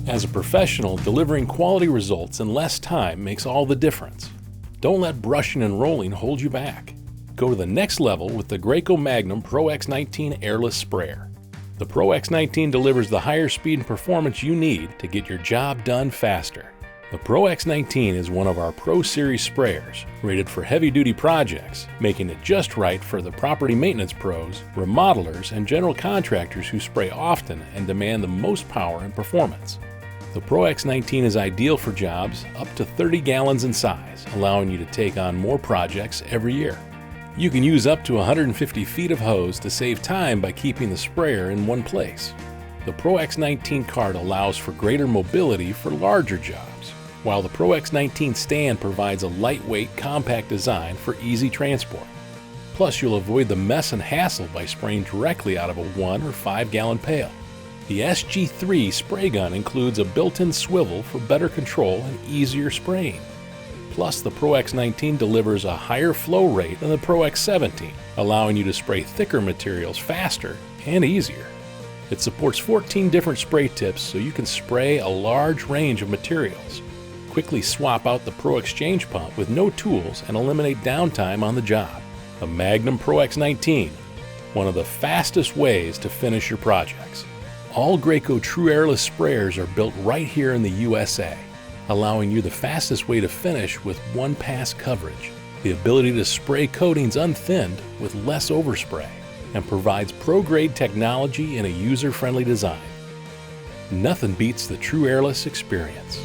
As a professional, delivering quality results in less time makes all the difference. Don't let brushing and rolling hold you back. Go to the next level with the Graco Magnum ProX19 airless sprayer. The ProX19 delivers the higher speed and performance you need to get your job done faster. The ProX19 is one of our Pro Series sprayers, rated for heavy-duty projects, making it just right for the property maintenance pros, remodelers, and general contractors who spray often and demand the most power and performance. The ProX19 is ideal for jobs up to 30 gallons in size, allowing you to take on more projects every year. You can use up to 150 feet of hose to save time by keeping the sprayer in one place. The ProX19 cart allows for greater mobility for larger jobs, while the ProX19 stand provides a lightweight, compact design for easy transport. Plus, you'll avoid the mess and hassle by spraying directly out of a 1 or 5 gallon pail. The SG3 spray gun includes a built-in swivel for better control and easier spraying. Plus, the ProX19 delivers a higher flow rate than the ProX17, allowing you to spray thicker materials faster and easier. It supports 14 different spray tips so you can spray a large range of materials. Quickly swap out the Pro Exchange pump with no tools and eliminate downtime on the job. The Magnum ProX19, one of the fastest ways to finish your projects. All Graco True Airless sprayers are built right here in the USA, allowing you the fastest way to finish with one-pass coverage, the ability to spray coatings unthinned with less overspray, and provides pro-grade technology in a user-friendly design. Nothing beats the True Airless experience.